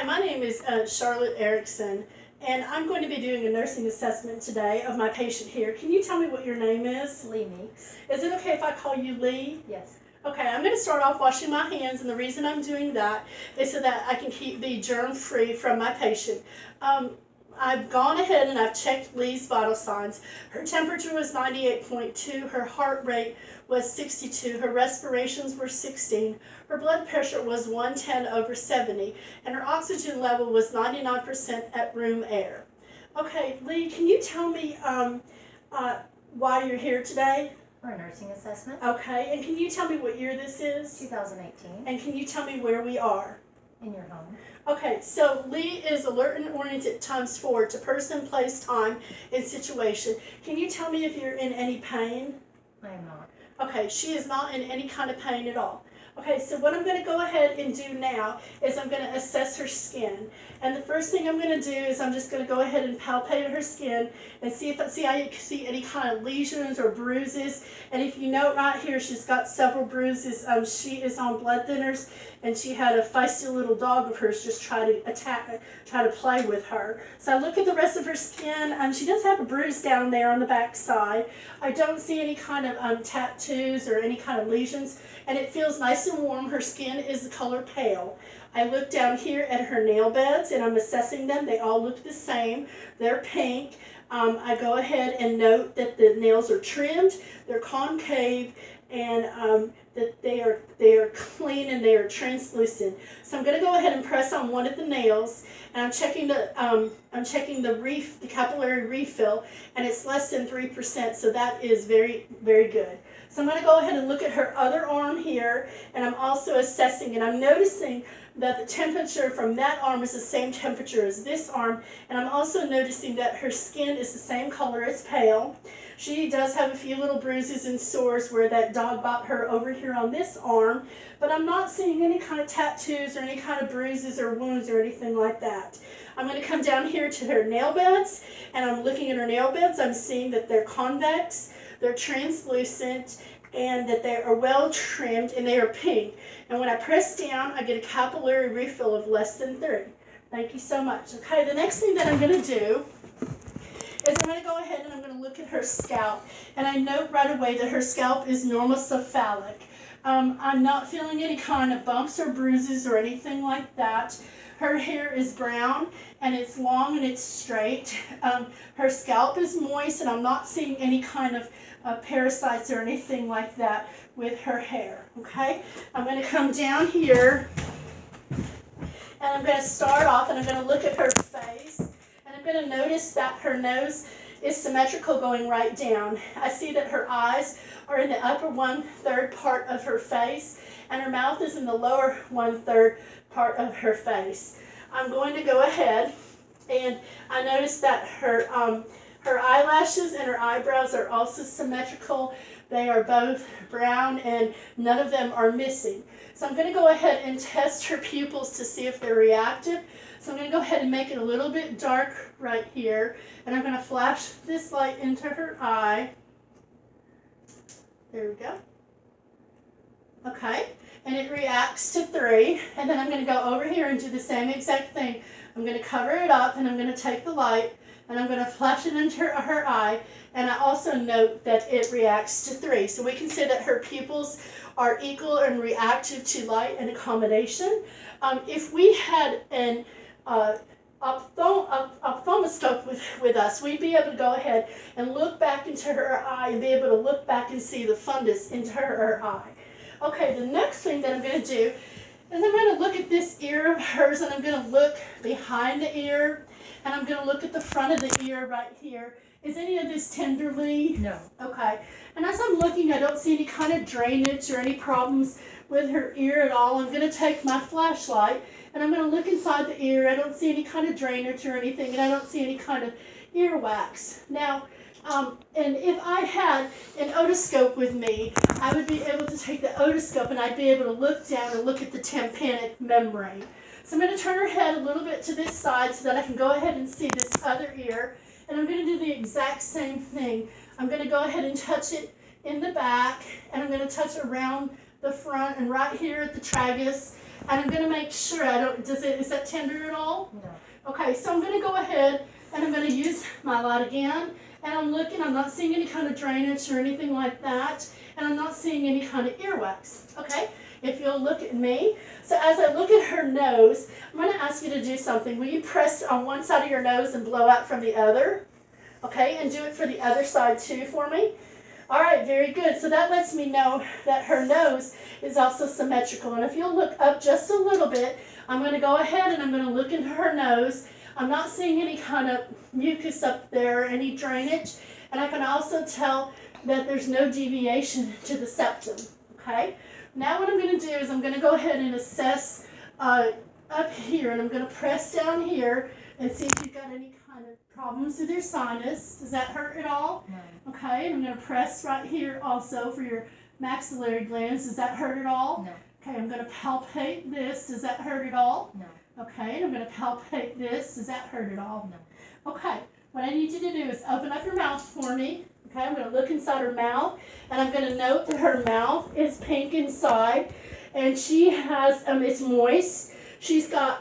my name is Charlotte Erickson, and I'm going to be doing a nursing assessment today of my patient here. Can you tell me what your name is? Lee Meeks. Is it okay if I call you Lee? Yes. Okay, I'm going to start off washing my hands, and the reason I'm doing that is so that I can keep the germ-free from my patient. I've gone ahead and I've checked Lee's vital signs. Her temperature was 98.2, her heart rate was 62, her respirations were 16, her blood pressure was 110/70, and her oxygen level was 99% at room air. Okay, Lee, can you tell me why you're here today? For a nursing assessment. Okay, and can you tell me what year this is? 2018. And can you tell me where we are? In your home. Okay, so Lee is alert and oriented ×4 to person, place, time, and situation. Can you tell me if you're in any pain? I am not. Okay, she is not in any kind of pain at all. Okay, so what I'm going to go ahead and do now is I'm going to assess her skin. And the first thing I'm going to do is I'm just going to go ahead and palpate her skin and see how you can see any kind of lesions or bruises. And if you note right here, she's got several bruises. She is on blood thinners, and she had a feisty little dog of hers just try to play with her. So I look at the rest of her skin. She does have a bruise down there on the back side. I don't see any kind of tattoos or any kind of lesions, and it feels nice and warm. Her skin is the color pale. I look down here at her nail beds and I'm assessing them. They all look the same. They're pink. I go ahead and note that the nails are trimmed, they're concave, and that they are clean and they are translucent. So I'm going to go ahead and press on one of the nails, and I'm checking the capillary refill, and it's less than 3%. So that is very, very good. So I'm going to go ahead and look at her other arm here, and I'm also assessing, and I'm noticing that the temperature from that arm is the same temperature as this arm, and I'm also noticing that her skin is the same color as pale. She does have a few little bruises and sores where that dog bit her over here on this arm, but I'm not seeing any kind of tattoos or any kind of bruises or wounds or anything like that. I'm going to come down here to her nail beds, and I'm looking at her nail beds. I'm seeing that they're convex, they're translucent, and that they are well trimmed, and they are pink. And when I press down, I get a capillary refill of less than 3. Thank you so much. Okay, the next thing that I'm going to do is I'm going to go ahead and I'm going to look at her scalp. And I note right away that her scalp is normocephalic. I'm not feeling any kind of bumps or bruises or anything like that. Her hair is brown, and it's long and it's straight. Her scalp is moist, and I'm not seeing any kind of parasites or anything like that with her hair. Okay, I'm going to come down here, and I'm going to start off, and I'm going to look at her face, and I'm going to notice that her nose is symmetrical going right down. I see that her eyes are in the upper 1/3 part of her face, and her mouth is in the lower 1/3 part of her face. I'm going to go ahead, and I notice that her eyelashes and her eyebrows are also symmetrical. They are both brown, and none of them are missing. So I'm going to go ahead and test her pupils to see if they're reactive. So I'm going to go ahead and make it a little bit dark right here, and I'm going to flash this light into her eye. There we go. Okay, and it reacts to 3, and then I'm going to go over here and do the same exact thing. I'm going to cover it up, and I'm going to take the light, and I'm going to flash it into her eye, and I also note that it reacts to 3. So we can say that her pupils are equal and reactive to light and accommodation. If we had an ophthalmoscope with us, we'd be able to go ahead and look back into her eye and be able to look back and see the fundus into her eye. Okay, the next thing that I'm going to do is I'm going to look at this ear of hers, and I'm going to look behind the ear, and I'm going to look at the front of the ear right here. Is any of this tenderly? No. Okay. And as I'm looking, I don't see any kind of drainage or any problems with her ear at all. I'm going to take my flashlight, and I'm going to look inside the ear. I don't see any kind of drainage or anything, and I don't see any kind of earwax. Now, and if I had an otoscope with me, I would be able to take the otoscope, and I'd be able to look down and look at the tympanic membrane. So I'm going to turn her head a little bit to this side so that I can go ahead and see this other ear. And I'm going to do the exact same thing. I'm going to go ahead and touch it in the back, and I'm going to touch around the front and right here at the tragus. and I'm going to make sure is that tender at all? No. Okay, so I'm going to go ahead and I'm going to use my light again, and I'm not seeing any kind of drainage or anything like that, and I'm not seeing any kind of earwax, okay? If you'll look at me. So as I look at her nose, I'm going to ask you to do something. Will you press on one side of your nose and blow out from the other? Okay, and do it for the other side too for me. All right, very good. So that lets me know that her nose is also symmetrical. And if you'll look up just a little bit, I'm going to go ahead and I'm going to look into her nose. I'm not seeing any kind of mucus up there, any drainage. And I can also tell that there's no deviation to the septum, okay? Now what I'm going to do is I'm going to go ahead and assess up here, and I'm going to press down here and see if you've got any kind of problems with your sinus. Does that hurt at all? No. Okay, and I'm going to press right here also for your maxillary glands. Does that hurt at all? No. Okay, I'm going to palpate this. Does that hurt at all? No. Okay, and I'm going to palpate this. Does that hurt at all? No. Okay, what I need you to do is open up your mouth for me. Okay, I'm going to look inside her mouth, and I'm going to note that her mouth is pink inside, and she has, it's moist. She's got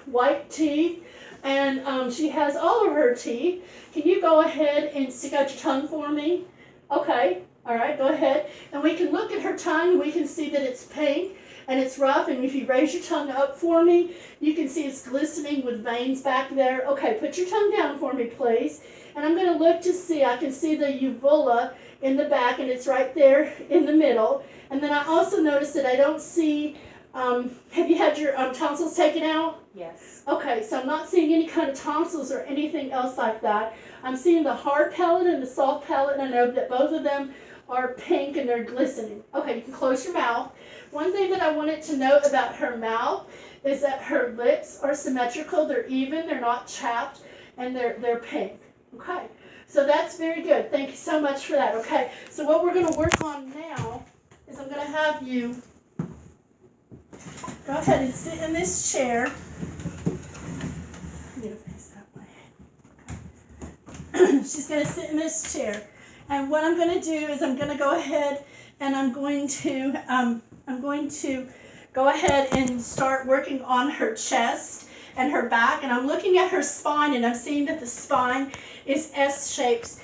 white teeth, and she has all of her teeth. Can you go ahead and stick out your tongue for me? Okay, all right, go ahead. And we can look at her tongue, we can see that it's pink, and it's rough, and if you raise your tongue up for me, you can see it's glistening with veins back there. Okay, put your tongue down for me, please. And I'm going to look to see, I can see the uvula in the back, and it's right there in the middle. And then I also noticed that I don't see, have you had your tonsils taken out? Yes. Okay, so I'm not seeing any kind of tonsils or anything else like that. I'm seeing the hard palate and the soft palate, and I know that both of them are pink and they're glistening. Okay, you can close your mouth. One thing that I wanted to note about her mouth is that her lips are symmetrical, they're even, they're not chapped, and they're pink. Okay, so that's very good. Thank you so much for that. Okay, so what we're going to work on now is I'm going to have you go ahead and sit in this chair. I'm going to face that way. She's going to sit in this chair. And what I'm going to do is I'm going to go ahead and I'm going to go ahead and start working on her chest and her back, and I'm looking at her spine, and I'm seeing that the spine is S-shaped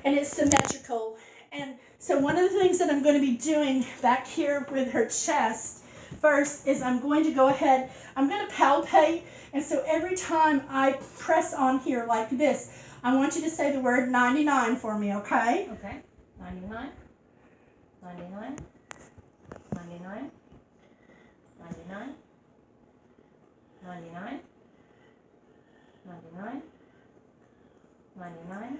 and it's symmetrical. And so one of the things that I'm going to be doing back here with her chest first is I'm going to go ahead, I'm going to palpate, and so every time I press on here like this, I want you to say the word 99 for me, okay? Okay. 99. 99. 99. 99. 99. 99. 99.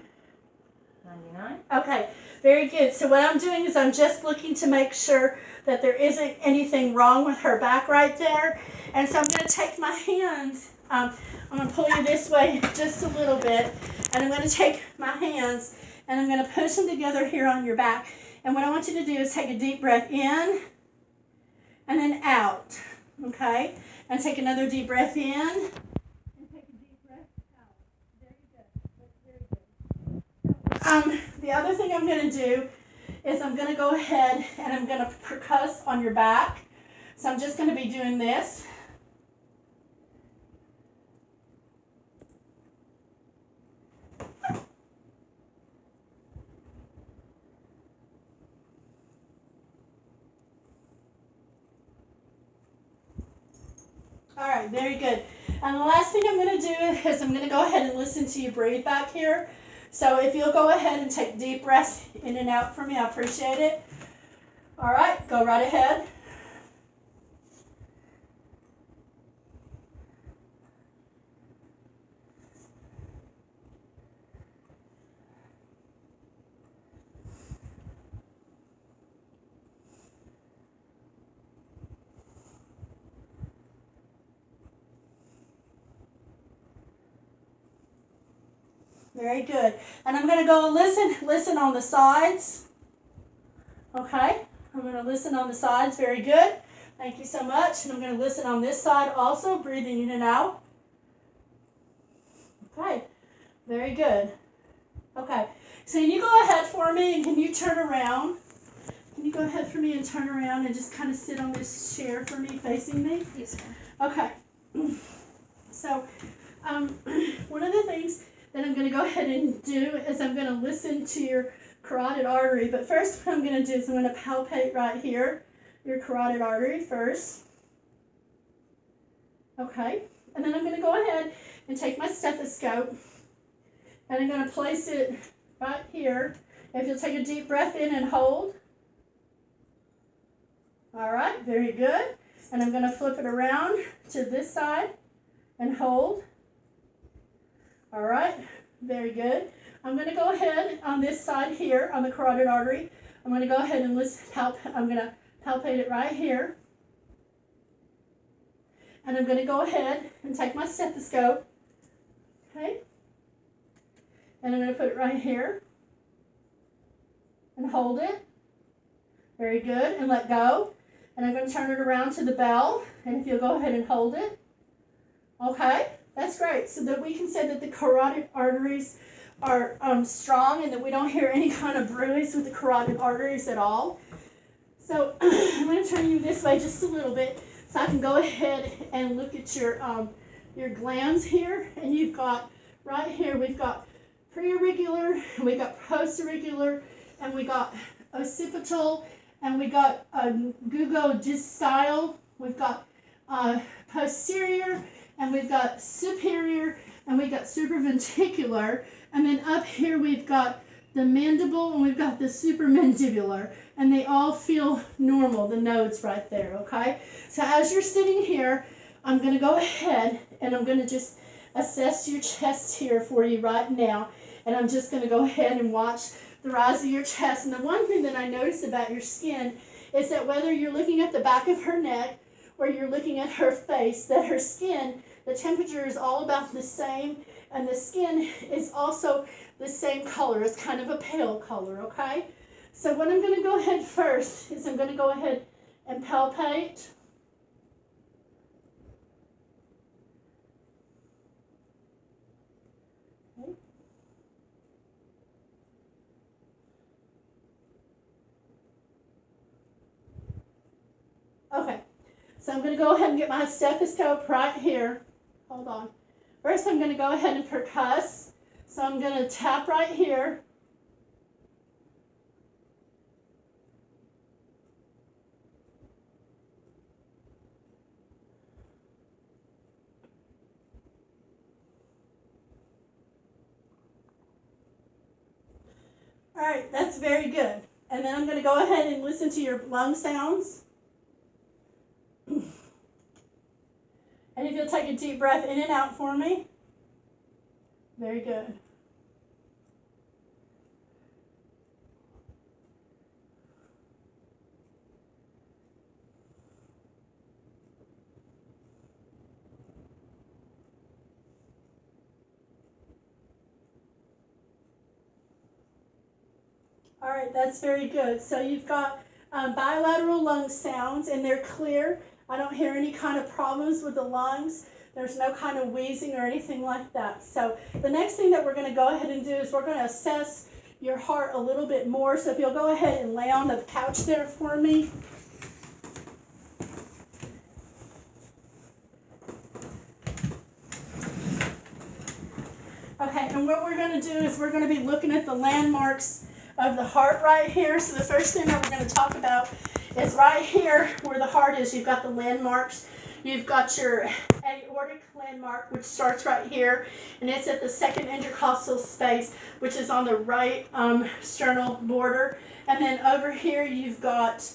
99. Okay, very good. So what I'm doing is I'm just looking to make sure that there isn't anything wrong with her back right there. And so I'm going to take my hands, I'm going to pull you this way just a little bit, and I'm going to take my hands and I'm going to push them together here on your back. And what I want you to do is take a deep breath in and then out, okay? And take another deep breath in and take a deep breath out. Very good. That's very good. The other thing I'm going to do is I'm going to go ahead and I'm going to percuss on your back. So I'm just going to be doing this. All right, very good. And the last thing I'm going to do is I'm going to go ahead and listen to you breathe back here. So if you'll go ahead and take deep breaths in and out for me, I appreciate it. All right, go right ahead. Very good. And I'm going to go listen on the sides. Okay, I'm going to listen on the sides. Very good. Thank you so much. And I'm going to listen on this side also, breathing in and out. Okay, very good. Okay, so can you go ahead for me and can you turn around? Can you go ahead for me and turn around and just kind of sit on this chair for me, facing me? Yes, ma'am. Okay. So, one of the things that I'm going to go ahead and do is I'm going to listen to your carotid artery. But first, what I'm going to do is I'm going to palpate right here, your carotid artery first. Okay. And then I'm going to go ahead and take my stethoscope, and I'm going to place it right here. If you'll take a deep breath in and hold. All right, very good. And I'm going to flip it around to this side and hold. All right, very good. I'm going to go ahead on this side here on the carotid artery. I'm going to go ahead and I'm going to palpate it right here. And I'm going to go ahead and take my stethoscope. Okay. And I'm going to put it right here. And hold it. Very good. And let go. And I'm going to turn it around to the bell. And if you'll go ahead and hold it. Okay. That's great. So that we can say that the carotid arteries are strong and that we don't hear any kind of bruise with the carotid arteries at all. So I'm going to turn you this way just a little bit so I can go ahead and look at your glands here. And you've got, right here, we've got preauricular, and we got postauricular, and we got occipital, and we got gugodistyle, we've got posterior, and we've got superior, and we've got supraventricular, and then up here we've got the mandible, and we've got the supramandibular, and they all feel normal, the nodes right there, okay? So as you're sitting here, I'm going to go ahead, and I'm going to just assess your chest here for you right now, and I'm just going to go ahead and watch the rise of your chest. And the one thing that I notice about your skin is that whether you're looking at the back of her neck or you're looking at her face, that her skin, the temperature is all about the same, and the skin is also the same color. It's kind of a pale color, okay? So what I'm going to go ahead first is I'm going to go ahead and palpate. Okay, so I'm going to go ahead and get my stethoscope right here. Hold on. First, I'm going to go ahead and percuss. So I'm going to tap right here. All right, that's very good. And then I'm going to go ahead and listen to your lung sounds. And if you'll take a deep breath in and out for me. Very good. All right, that's very good. So you've got bilateral lung sounds, and they're clear. I don't hear any kind of problems with the lungs. There's no kind of wheezing or anything like that. So the next thing that we're going to go ahead and do is we're going to assess your heart a little bit more. So if you'll go ahead and lay on the couch there for me. Okay, and what we're going to do is we're going to be looking at the landmarks of the heart right here. So the first thing that we're going to talk about is right here where the heart is. You've got the landmarks. You've got your aortic landmark, which starts right here, and it's at the second intercostal space, which is on the right sternal border. And then over here you've got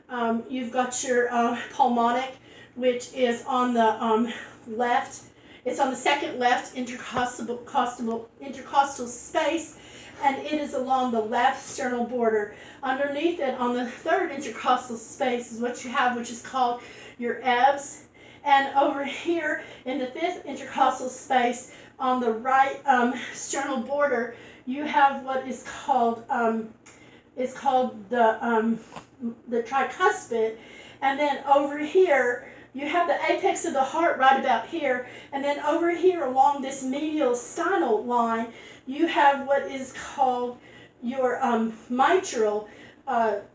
your pulmonic, which is on the left. It's on the second left intercostal space, and it is along the left sternal border. Underneath it, on the third intercostal space, is what you have, which is called your EBS. And over here in the fifth intercostal space, on the right sternal border, you have what is called the tricuspid. And then over here, you have the apex of the heart right about here. And then over here along this mediastinal line, you have what is called your mitral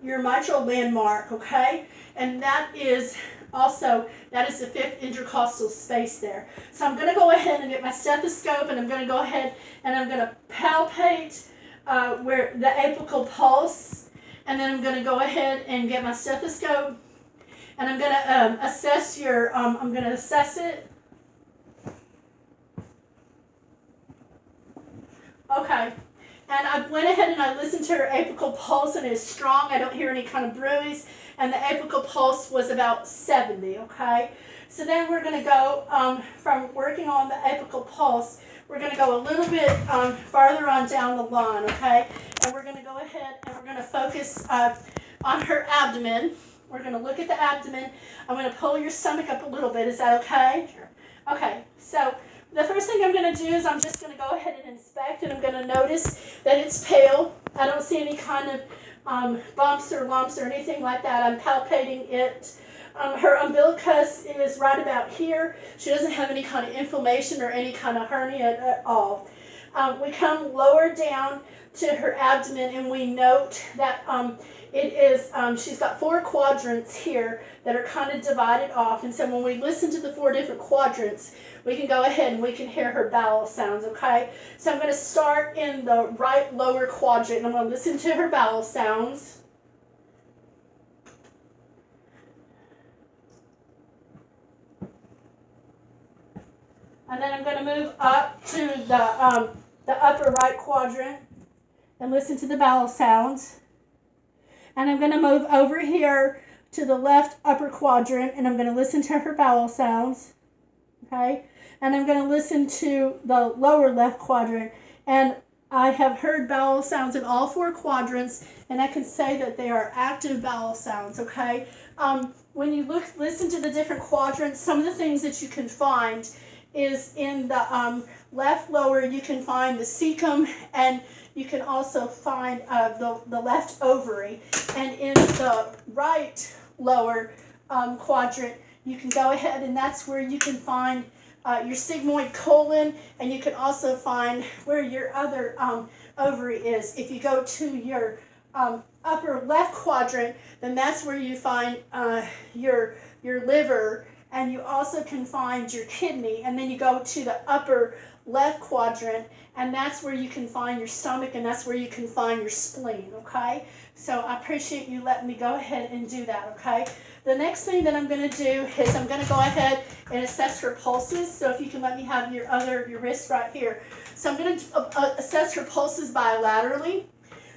your mitral landmark, okay? And that is the fifth intercostal space there. So I'm going to go ahead and get my stethoscope, and I'm going to go ahead and I'm going to palpate where the apical pulse, and then I'm going to go ahead and get my stethoscope, and I'm going to assess it. Okay. And I went ahead and I listened to her apical pulse, and it's strong. I don't hear any kind of bruise. And the apical pulse was about 70, okay? So then we're going to go from working on the apical pulse, we're going to go a little bit farther on down the line, okay? And we're going to go ahead and we're going to focus on her abdomen. We're going to look at the abdomen. I'm going to pull your stomach up a little bit. Is that okay? Sure. Okay, so the first thing I'm going to do is I'm just going to go ahead and inspect, and I'm going to notice that it's pale. I don't see any kind of bumps or lumps or anything like that. I'm palpating it. Her umbilicus is right about here. She doesn't have any kind of inflammation or any kind of hernia at all. We come lower down to her abdomen, and we note that she's got 4 quadrants here that are kind of divided off. And so when we listen to the 4 different quadrants, we can go ahead and we can hear her bowel sounds, okay? So I'm going to start in the right lower quadrant, and I'm going to listen to her bowel sounds. And then I'm going to move up to the upper right quadrant and listen to the bowel sounds. And I'm going to move over here to the left upper quadrant, and I'm going to listen to her bowel sounds. Okay? And I'm going to listen to the lower left quadrant. And I have heard bowel sounds in all 4 quadrants, and I can say that they are active bowel sounds, okay? When you listen to the different quadrants, some of the things that you can find is in the left lower, you can find the cecum, and you can also find the left ovary. And in the right lower quadrant, you can go ahead, and that's where you can find your sigmoid colon, and you can also find where your other ovary is. If you go to your upper left quadrant, then that's where you find your liver, and you also can find your kidney. And then you go to the upper left quadrant, and that's where you can find your stomach, and that's where you can find your spleen, okay? So I appreciate you letting me go ahead and do that, okay? The next thing that I'm going to do is I'm going to go ahead and assess her pulses. So if you can let me have your wrist right here. So I'm going to assess her pulses bilaterally.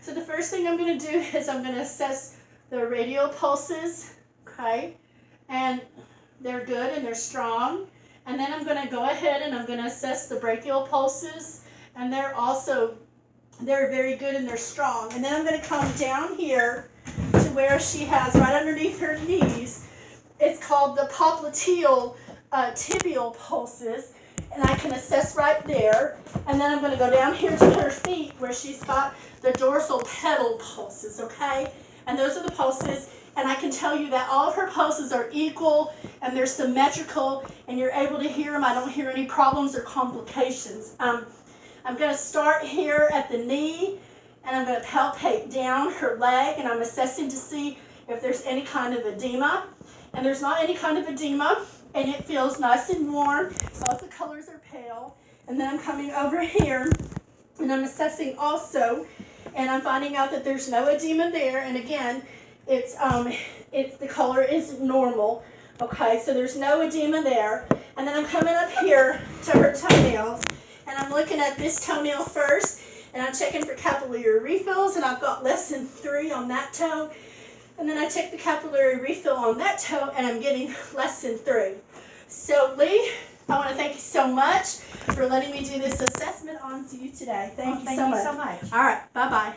So the first thing I'm going to do is I'm going to assess the radial pulses, okay? And they're good and they're strong. And then I'm going to go ahead and I'm going to assess the brachial pulses, and they're very good and they're strong. And then I'm going to come down here to where she has right underneath her knees. It's called the popliteal tibial pulses, and I can assess right there. And then I'm going to go down here to her feet where she's got the dorsal pedal pulses, okay? And those are the pulses. And I can tell you that all of her pulses are equal and they're symmetrical, and you're able to hear them. I don't hear any problems or complications. I'm going to start here at the knee, and I'm going to palpate down her leg, and I'm assessing to see if there's any kind of edema. And there's not any kind of edema, and it feels nice and warm. Both the colors are pale. And then I'm coming over here, and I'm assessing also, and I'm finding out that there's no edema there. And again, it's the color is normal, okay? So there's no edema there. And then I'm coming up here to her toenails, and I'm looking at this toenail first, and I'm checking for capillary refills, and I've got less than 3 on that toe. And then I check the capillary refill on that toe, and I'm getting less than 3. So Lee, I want to thank you so much for letting me do this assessment on to you today. Thank you so much. Thank you so much. All right, bye-bye.